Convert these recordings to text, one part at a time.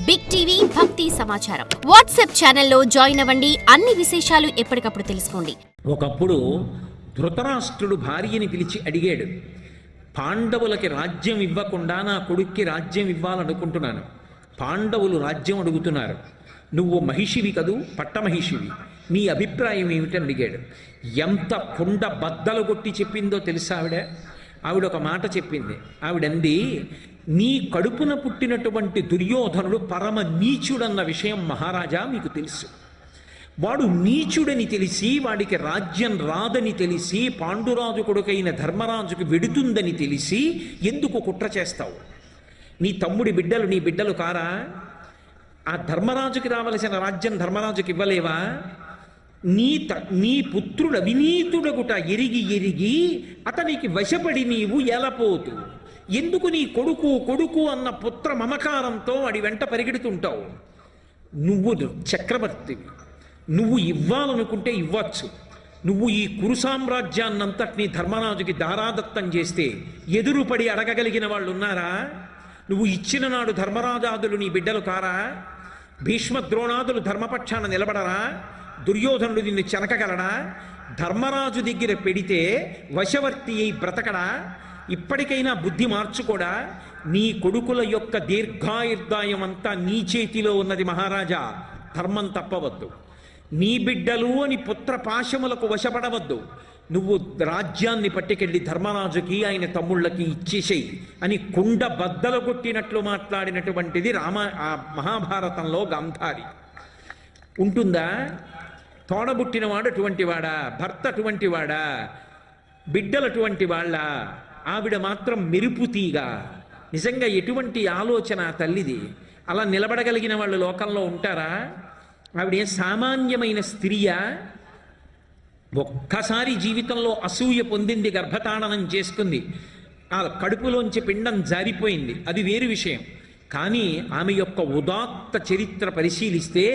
Big TV భక్తి సమాచారం WhatsApp ఛానల్లో జాయిన్ అవ్వండి. అన్ని విశేషాలు ఎప్పటికప్పుడు తెలుసుకోండి. ఒకప్పుడు ధృతరాష్ట్రుడు భార్యని పిలిచి అడిగాడు, పాండవులకి రాజ్యం ఇవ్వకుండా నా కొడుక్కి రాజ్యం ఇవ్వాలనుకుంటున్నాను. పాండవులు రాజ్యం అడుగుతున్నారు. నువ్వు మహిషివి కదూ, పట్టమహిషివి, నీ అభిప్రాయం ఏమిటని అడిగాడు. ఎంత కుండ బద్దలు కొట్టి చెప్పిందో తెలుసా ఆవిడ ఒక మాట చెప్పింది. ఆవిడంది, నీ కడుపున పుట్టినటువంటి దుర్యోధనుడు పరమ నీచుడన్న విషయం మహారాజా మీకు తెలుసు. వాడు నీచుడని తెలిసి, వాడికి రాజ్యం రాదని తెలిసి, పాండురాజు కొడుకైన ధర్మరాజుకు వెడుతుందని తెలిసి ఎందుకు కుట్ర చేస్తావు? నీ తమ్ముడి బిడ్డలు నీ బిడ్డలు కారా? ఆ ధర్మరాజుకి రావలసిన రాజ్యం ధర్మరాజుకి ఇవ్వలేవా? నీ పుత్రుడు అవినీతుడగుట ఎరిగి ఎరిగి అతనికి వశపడి నీవు ఎలపోతు. ఎందుకు నీ కొడుకు కొడుకు అన్న పుత్ర మమకారంతో వాడి వెంట పరిగెడుతుంటావు? నువ్వు చక్రవర్తివి, నువ్వు ఇవ్వాలనుకుంటే ఇవ్వచ్చు. నువ్వు ఈ కురు సామ్రాజ్యాన్నంతటినీ ధర్మరాజుకి దారాదత్తం చేస్తే ఎదురుపడి అడగగలిగిన వాళ్ళు ఉన్నారా? నువ్వు ఇచ్చిన నాడు ధర్మరాజాదులు నీ బిడ్డలు కారా? భీష్మ ద్రోణాదులు ధర్మపక్షాన నిలబడరా? దుర్యోధనుడు నిన్ను చెనకగలడా? ధర్మరాజు దగ్గర పెడితే వశవర్తి అయి బ్రతకడా? ఇప్పటికైనా బుద్ధి మార్చుకోడా? నీ కొడుకుల యొక్క దీర్ఘాయుర్దాయం అంతా నీ చేతిలో ఉన్నది మహారాజా. ధర్మం తప్పవద్దు. నీ బిడ్డలు అని పుత్ర పాశములకు వశపడవద్దు. నువ్వు రాజ్యాన్ని పట్టుకెళ్ళి ధర్మరాజుకి ఆయన తమ్ముళ్ళకి ఇచ్చేసేయి అని కుండ బద్దలు కొట్టినట్లు మాట్లాడినటువంటిది మహాభారతంలో గాంధారి. ఉంటుందా? తోడబుట్టినవాడు అటువంటి వాడా? భర్త అటువంటి వాడా? బిడ్డలు అటువంటి వాళ్ళ? ఆవిడ మాత్రం మెరుపుతీగా. నిజంగా ఎటువంటి ఆలోచన తల్లిది? అలా నిలబడగలిగిన వాళ్ళు లోకంలో ఉంటారా? ఆవిడ సామాన్యమైన స్త్రీయా? ఒక్కసారి జీవితంలో అసూయ పొందింది, గర్భతాడనం చేసుకుంది, ఆ కడుపులోంచి పిండం జారిపోయింది, అది వేరు విషయం. కానీ ఆమె యొక్క ఉదాత్త చరిత్ర పరిశీలిస్తే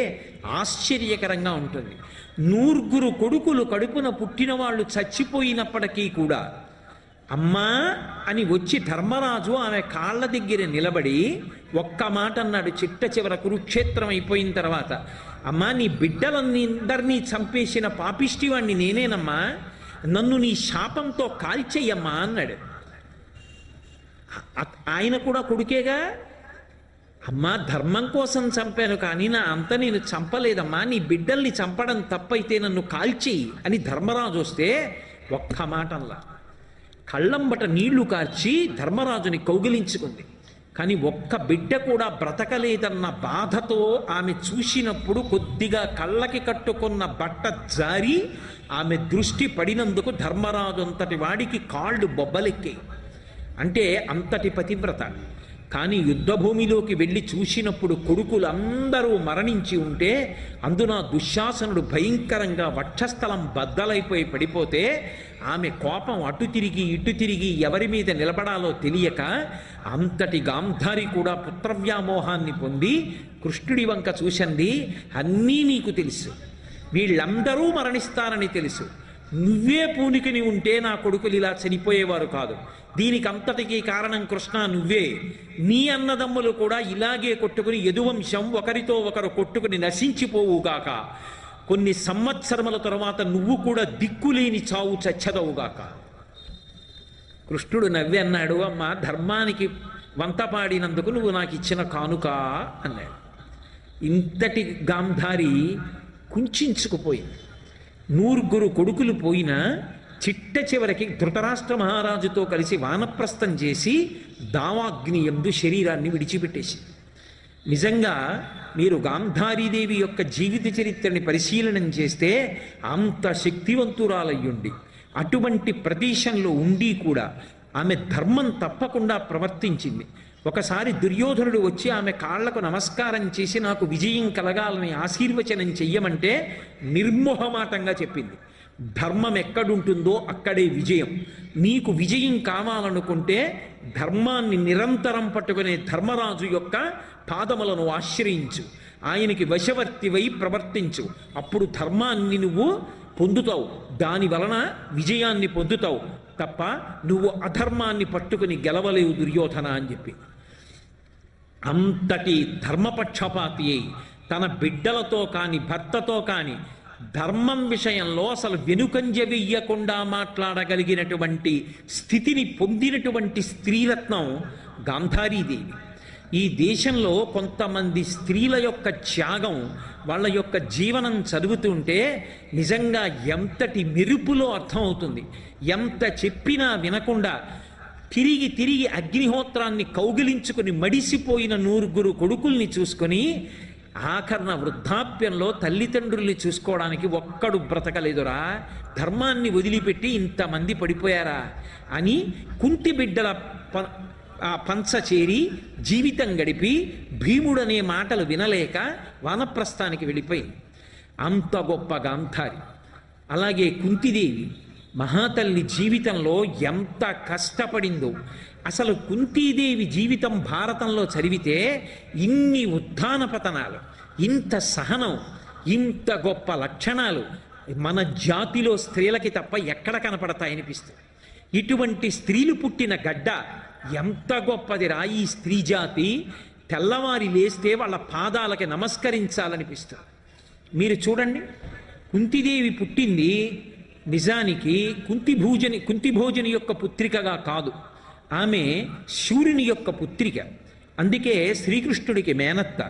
ఆశ్చర్యకరంగా ఉంటుంది. 9 కొడుకులు కడుపున పుట్టిన వాళ్ళు చచ్చిపోయినప్పటికీ కూడా అమ్మా అని వచ్చి ధర్మరాజు ఆమె కాళ్ళ దగ్గర నిలబడి ఒక్క మాట అన్నాడు. చిట్ట చివర కురుక్షేత్రం అయిపోయిన తర్వాత, అమ్మా నీ బిడ్డలందరినీ చంపేసిన పాపిష్టివాణ్ణి నేనేనమ్మా, నన్ను నీ శాపంతో కాల్చేయమ్మా అన్నాడు. ఆయన కూడా కొడుకేగా. అమ్మా ధర్మం కోసం చంపాను కానీ నా అంత నేను చంపలేదమ్మా, నీ బిడ్డల్ని చంపడం తప్పైతే నన్ను కాల్చేయి అని ధర్మరాజు వస్తే ఒక్క మాటల్లా కళ్ళంబట నీళ్లు కార్చి ధర్మరాజుని కౌగిలించుకుంది. కానీ ఒక్క బిడ్డ కూడా బ్రతకలేదన్న బాధతో ఆమె చూసినప్పుడు కొద్దిగా కళ్ళకి కట్టుకున్న బట్ట జారి ఆమె దృష్టి పడినందుకు ధర్మరాజు అంతటి వాడికి కాళ్ళు బొబ్బలెక్కాయి. అంటే అంతటి పతివ్రత. కానీ యుద్ధభూమిలోకి వెళ్ళి చూసినప్పుడు కొడుకులందరూ మరణించి ఉంటే అందున దుశ్శాసనుడు భయంకరంగా వక్షస్థలం బద్దలైపోయి పడిపోతే ఆమె కోపం అటు తిరిగి ఇటు తిరిగి ఎవరి మీద నిలబడాలో తెలియక అంతటి గాంధారి కూడా పుత్రవ్యామోహాన్ని పొంది కృష్ణుడి వంక చూసింది. అన్నీ నీకు తెలుసు, వీళ్ళందరూ మరణిస్తారని తెలుసు, నువ్వే పూనికిని ఉంటే నా కొడుకులు ఇలా చనిపోయేవారు కాదు. దీనికి అంతటికీ కారణం కృష్ణ నువ్వే. నీ అన్నదమ్ములు కూడా ఇలాగే కొట్టుకుని యదువంశం ఒకరితో ఒకరు కొట్టుకుని నశించిపోవుగాక. కొన్ని సంవత్సరముల తరువాత నువ్వు కూడా దిక్కులేని చావు చచ్చదవుగాక. కృష్ణుడు నవ్వి అన్నాడు, అమ్మ ధర్మానికి వంత పాడినందుకు నువ్వు నాకు ఇచ్చిన కానుక అన్నాడు. ఇంతటి గాంధారి కుంచుకుపోయింది. 9 కొడుకులు పోయినా చిట్ట చివరికి ధృతరాష్ట్ర మహారాజుతో కలిసి వానప్రస్థం చేసి దావాగ్ని యందు శరీరాన్ని విడిచిపెట్టేసి. నిజంగా మీరు గాంధారీదేవి యొక్క జీవిత చరిత్రని పరిశీలనం చేస్తే అంత శక్తివంతురాలయ్యుండి అటువంటి ప్రదేశంలో ఉండి కూడా ఆమె ధర్మం తప్పకుండా ప్రవర్తించింది. ఒకసారి దుర్యోధనుడు వచ్చి ఆమె కాళ్లకు నమస్కారం చేసి నాకు విజయం కలగాలని ఆశీర్వచనం చెయ్యమంటే నిర్మోహమాటంగా చెప్పింది, ధర్మం ఎక్కడుంటుందో అక్కడే విజయం. నీకు విజయం కావాలనుకుంటే ధర్మాన్ని నిరంతరం పట్టుకునే ధర్మరాజు యొక్క పాదములను ఆశ్రయించు, ఆయనకి వశవర్తివై ప్రవర్తించు, అప్పుడు ధర్మాన్ని నువ్వు పొందుతావు, దాని వలన విజయాన్ని పొందుతావు తప్ప నువ్వు అధర్మాన్ని పట్టుకుని గెలవలేవు దుర్యోధన అని చెప్పి. అంతటి ధర్మపక్షపాతి అయి తన బిడ్డలతో కాని భర్తతో కాని ధర్మం విషయంలో అసలు వెనుకంజ వెయ్యకుండా మాట్లాడగలిగినటువంటి స్థితిని పొందినటువంటి స్త్రీరత్నం గాంధారీదేవి. ఈ దేశంలో కొంతమంది స్త్రీల యొక్క త్యాగం, వాళ్ళ యొక్క జీవనం చదువుతుంటే నిజంగా ఎంతటి మెరుపులో అర్థమవుతుంది. ఎంత చెప్పినా వినకుండా తిరిగి తిరిగి అగ్నిహోత్రాన్ని కౌగిలించుకుని మడిసిపోయిన 9 కొడుకుల్ని చూసుకొని ఆఖరణ వృద్ధాప్యంలో తల్లిదండ్రుల్ని చూసుకోవడానికి ఒక్కడు బ్రతకలేదురా, ధర్మాన్ని వదిలిపెట్టి ఇంతమంది పడిపోయారా అని కుంతి బిడ్డల పంచ చేరి జీవితం గడిపి భీముడనే మాటలు వినలేక వానప్రస్థానికి వెళ్ళిపోయింది. అంత గొప్ప గాంధారి. అలాగే కుంతిదేవి మహాతల్లి జీవితంలో ఎంత కష్టపడిందో. అసలు కుంతీదేవి జీవితం భారతంలో చదివితే ఇన్ని ఉత్థాన పతనాలు, ఇంత సహనం, ఇంత గొప్ప లక్షణాలు మన జాతిలో స్త్రీలకి తప్ప ఎక్కడ కనపడతాయనిపిస్తుంది. ఇటువంటి స్త్రీలు పుట్టిన గడ్డ ఎంత గొప్పదిరా ఈ స్త్రీ జాతి. తెల్లవారి లేస్తే వాళ్ళ పాదాలకి నమస్కరించాలనిపిస్తుంది. మీరు చూడండి, కుంతిదేవి పుట్టింది నిజానికి కుంతిభోజని యొక్క పుత్రికగా కాదు, ఆమె శూరుని యొక్క పుత్రిక. అందుకే శ్రీకృష్ణుడికి మేనత్త,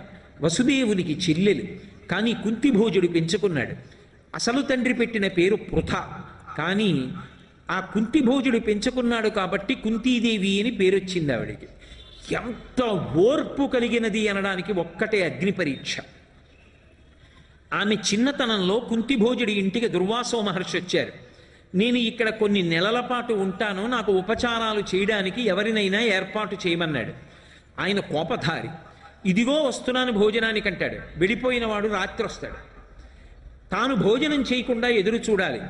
వసుదేవునికి చెల్లెలు. కానీ కుంతిభోజుడు పెంచుకున్నాడు. అసలు తండ్రి పెట్టిన పేరు పృథ, కానీ ఆ కుంతిభోజుడు పెంచుకున్నాడు కాబట్టి కుంతీదేవి అని పేరొచ్చింది ఆవిడికి. ఎంత ఓర్పు కలిగినది అనడానికి ఒక్కటే అగ్ని పరీక్ష. ఆమె చిన్నతనంలో కుంతిభోజుడి ఇంటికి దుర్వాసో మహర్షి వచ్చారు. నేను ఇక్కడ కొన్ని నెలల పాటు ఉంటాను, నాకు ఉపచారాలు చేయడానికి ఎవరినైనా ఏర్పాటు చేయమన్నాడు. ఆయన కోపధారి. ఇదిగో వస్తున్నాను భోజనానికి అంటాడు. వెళ్ళిపోయిన వాడు రాత్రి వస్తాడు. తాను భోజనం చేయకుండా ఎదురు చూడాలి.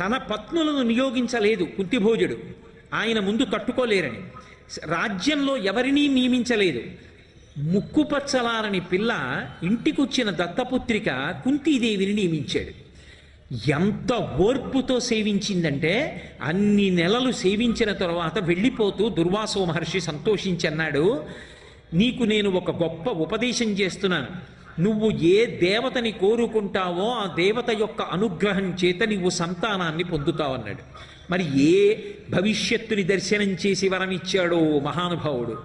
తన పత్నులను నియోగించలేదు కుంతిభోజుడు, ఆయన ముందు తట్టుకోలేరని. రాజ్యంలో ఎవరినీ నియమించలేదు. ముక్కుపచ్చలారని పిల్ల ఇంటికొచ్చిన దత్తపుత్రిక కుంతీదేవిని నియమించాడు. ఎంత ఓర్పుతో సేవించిందంటే అన్ని నెలలు సేవించిన తరువాత వెళ్ళిపోతూ దుర్వాసో మహర్షి సంతోషించన్నాడు, నీకు నేను ఒక గొప్ప ఉపదేశం చేస్తున్నాను. నువ్వు ఏ దేవతని కోరుకుంటావో ఆ దేవత యొక్క అనుగ్రహం చేత నువ్వు సంతానాన్ని పొందుతావన్నాడు. మరి ఏ భవిష్యత్తుని దర్శనం చేసి వరం ఇచ్చాడో మహానుభావుడు.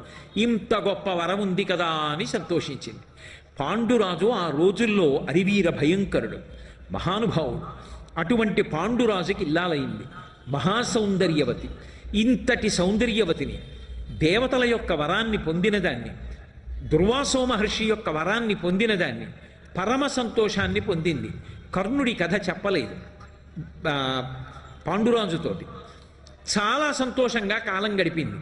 ఇంత గొప్ప వరం ఉంది కదా అని సంతోషించింది. పాండురాజు ఆ రోజుల్లో అరివీర భయంకరుడు, మహానుభావుడు. అటువంటి పాండురాజుకి ఇల్లాలైంది మహాసౌందర్యవతి. ఇంతటి సౌందర్యవతిని, దేవతల యొక్క వరాన్ని పొందినదాన్ని, దుర్వాసో మహర్షి యొక్క వరాన్ని పొందినదాన్ని, పరమ సంతోషాన్ని పొందింది. కర్ణుడి కథ చెప్పలేదు పాండురాజుతోటి. చాలా సంతోషంగా కాలం గడిపింది.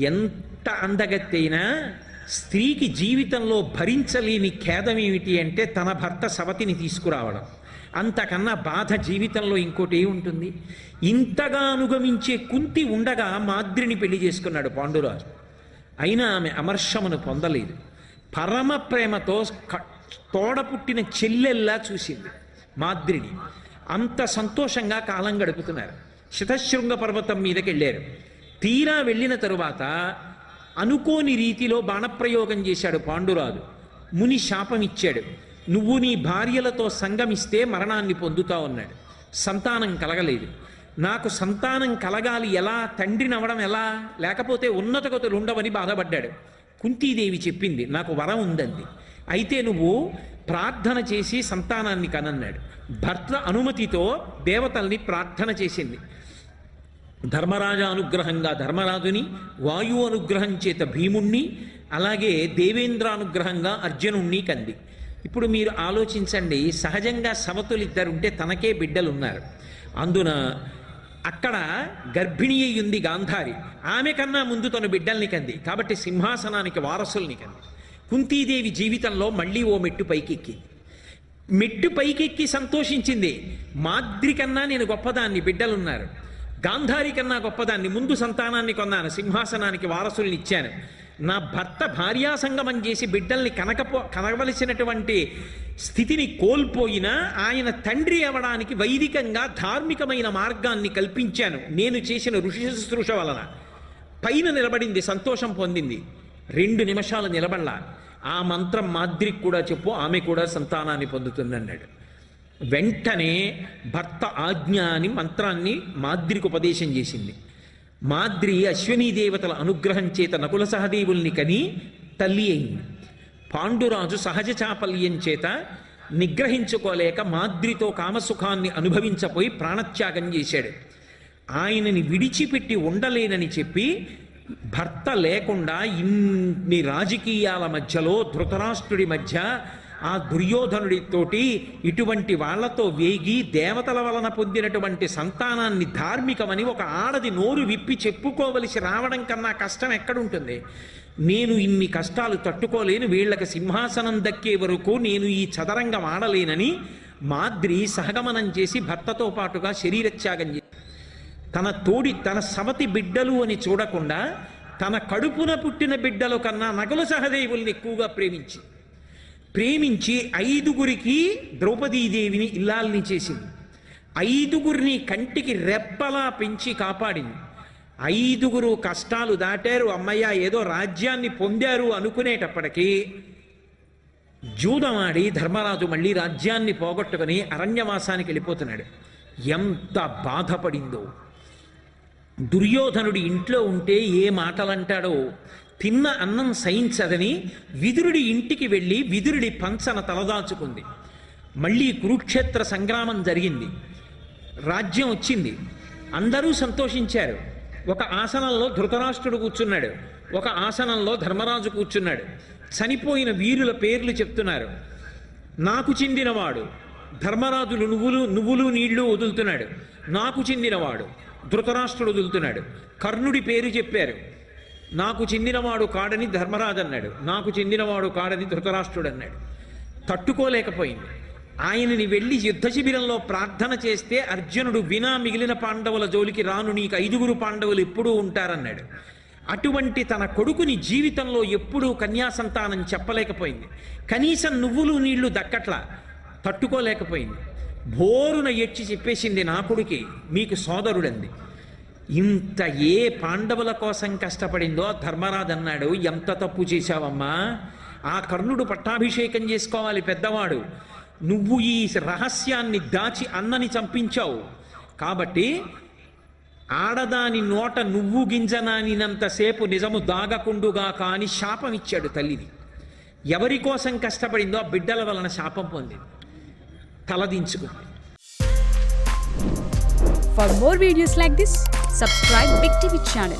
ఎంత అందగత్తైనా స్త్రీకి జీవితంలో భరించలేని ఖేదం ఏమిటి అంటే తన భర్త సవతిని తీసుకురావడం. అంతకన్నా బాధ జీవితంలో ఇంకోటి ఉంటుంది? ఇంతగా అనుగమించే కుంతి ఉండగా మాద్రిని పెళ్లి చేసుకున్నాడు పాండురాజు. అయినా ఆమె అమర్షమును పొందలేదు. పరమ ప్రేమతో తోడ పుట్టిన చెల్లెల్లా చూసింది మాద్రిని. అంత సంతోషంగా కాలం గడుపుతున్నారు. శతశృంగ పర్వతం మీదకి వెళ్ళారు. తీరా వెళ్ళిన తరువాత అనుకోని రీతిలో బాణప్రయోగం చేశాడు పాండురాజు. ముని శాపం ఇచ్చాడు, నువ్వు నీ భార్యలతో సంగమిస్తే మరణాన్ని పొందుతావు అన్నాడు. సంతానం కలగలేదు. నాకు సంతానం కలగాలి ఎలా, తండ్రినవ్వడం ఎలా, లేకపోతే ఉన్నత గతులు ఉండవని బాధపడ్డాడు. కుంతీదేవి చెప్పింది, నాకు వరం ఉందంది. అయితే నువ్వు ప్రార్థన చేసి సంతానాన్ని కనన్నాడు. భర్త అనుమతితో దేవతల్ని ప్రార్థన చేసింది. ధర్మరాజ అనుగ్రహంగా ధర్మరాజుని, వాయు అనుగ్రహం చేత భీముణ్ణి, అలాగే దేవేంద్రానుగ్రహంగా అర్జునుణ్ణి కంది. ఇప్పుడు మీరు ఆలోచించండి, సహజంగా సవతులిద్దరుంటే తనకే బిడ్డలున్నారు. అందున అక్కడ గర్భిణి అయ్యింది గాంధారి. ఆమె కన్నా ముందు తను బిడ్డల్ని కంది కాబట్టి సింహాసనానికి వారసుల్ని కంది. కుంతీదేవి జీవితంలో మళ్ళీ ఓ మెట్టు పైకెక్కింది. మెట్టు పైకెక్కి సంతోషించింది. మాద్రి కన్నా నేను గొప్పదాన్ని, బిడ్డలున్నారు. గాంధారి కన్నా గొప్పదాన్ని, ముందు సంతానాన్ని కొన్నాను, సింహాసనానికి వారసుల్ని ఇచ్చాను. నా భర్త భార్యాసంగమం చేసి బిడ్డల్ని కనవలసినటువంటి స్థితిని కోల్పోయినా ఆయన తండ్రి అవ్వడానికి వైదికంగా ధార్మికమైన మార్గాన్ని కల్పించాను నేను చేసిన ఋషి శుశ్రూష వలన. పైన నిలబడింది, సంతోషం పొందింది. 2 నిమిషాలు నిలబడలా. ఆ మంత్రం మాద్రికి కూడా చెప్పు, ఆమె కూడా సంతానాన్ని పొందుతుందన్నాడు. వెంటనే భర్త ఆజ్ఞ అని మంత్రాన్ని మాద్రికి ఉపదేశం చేసింది. మాద్రి అశ్వినీ దేవతల అనుగ్రహం చేత నకుల సహదేవుల్ని కని తల్లి అయింది. పాండురాజు సహజ చాపల్యం చేత నిగ్రహించుకోలేక మాద్రితో కామసుఖాన్ని అనుభవించపోయి ప్రాణత్యాగం చేశాడు. ఆయనని విడిచిపెట్టి ఉండలేనని చెప్పి భర్త లేకుండా ఇన్ని రాజకీయాల మధ్యలో ధృతరాష్ట్రుడి మధ్య ఆ దుర్యోధనుడితోటి ఇటువంటి వాళ్లతో వేగి దేవతల వలన పొందినటువంటి సంతానాన్ని ధార్మికమని ఒక ఆడది నోరు విప్పి చెప్పుకోవలసి రావడం కన్నా కష్టం ఎక్కడుంటుంది? నేను ఇన్ని కష్టాలు తట్టుకోలేను, వీళ్ళకి సింహాసనం దక్కే వరకు నేను ఈ చదరంగం ఆడలేనని మాద్రి సహగమనం చేసి భర్తతో పాటుగా శరీరత్యాగం చేసి తన సవతి బిడ్డలు అని చూడకుండా తన కడుపున పుట్టిన బిడ్డల కన్నా నకుల సహదేవుల్ని ఎక్కువగా ప్రేమించి 5గురికి ద్రౌపదీదేవిని ఇల్లాల్ని చేసింది. 5గురిని కంటికి రెప్పలా పెంచి కాపాడింది. 5గురు కష్టాలు దాటారు, అమ్మయ్య ఏదో రాజ్యాన్ని పొందారు అనుకునేటప్పటికీ జూదమాడి ధర్మరాజు మళ్ళీ రాజ్యాన్ని పోగొట్టుకుని అరణ్యవాసానికి వెళ్ళిపోతున్నాడు. ఎంత బాధపడిందో! దుర్యోధనుడి ఇంట్లో ఉంటే ఏ మాటలంటాడో, తిన్న అన్నం సహించదని విదురుడి ఇంటికి వెళ్ళి విదురుడి పంచన తలదాచుకుంది. మళ్ళీ కురుక్షేత్ర సంగ్రామం జరిగింది, రాజ్యం వచ్చింది, అందరూ సంతోషించారు. ఒక ఆసనంలో ధృతరాష్ట్రుడు కూర్చున్నాడు, ఒక ఆసనంలో ధర్మరాజు కూర్చున్నాడు. చనిపోయిన వీరుల పేర్లు చెప్తున్నారు. నాకు చెందినవాడు ధర్మరాజులు నువ్వులు నీళ్లు వదులుతున్నాడు, నాకు చెందినవాడు ధృతరాష్ట్రుడు వదులుతున్నాడు. కర్ణుడి పేరు చెప్పారు, నాకు చెందినవాడు కాడని ధర్మరాజు అన్నాడు, నాకు చెందినవాడు కాడని ధృతరాష్ట్రుడు అన్నాడు. తట్టుకోలేకపోయింది. ఆయనని వెళ్ళి యుద్ధ శిబిరంలో ప్రార్థన చేస్తే అర్జునుడు వినా మిగిలిన పాండవుల జోలికి రాను, నీకు 5గురు పాండవులు ఎప్పుడూ ఉంటారన్నాడు. అటువంటి తన కొడుకుని జీవితంలో ఎప్పుడూ కన్యాసంతానం చెప్పలేకపోయింది. కనీసం నువ్వులు నీళ్లు దక్కట్లా, తట్టుకోలేకపోయింది. భోరున ఎచ్చి చెప్పేసింది, నా కొడుకే మీకు సోదరుడంది. ఇంత ఏ పాండవుల కోసం కష్టపడిందో ధర్మరాజు అన్నాడు, ఎంత తప్పు చేశావమ్మా, ఆ కర్ణుడు పట్టాభిషేకం చేసుకోవాలి పెద్దవాడు, నువ్వు ఈ రహస్యాన్ని దాచి అన్నని చంపించావు కాబట్టి ఆడదాని నోట నువ్వు గింజనానినంతసేపు నిజము దాగకుండుగా కాని శాపం ఇచ్చాడు తల్లిని. ఎవరి కోసం కష్టపడిందో ఆ బిడ్డల వలన శాపం పొందింది, తలదించుకుంది. For more videos like this, subscribe Big TV channel.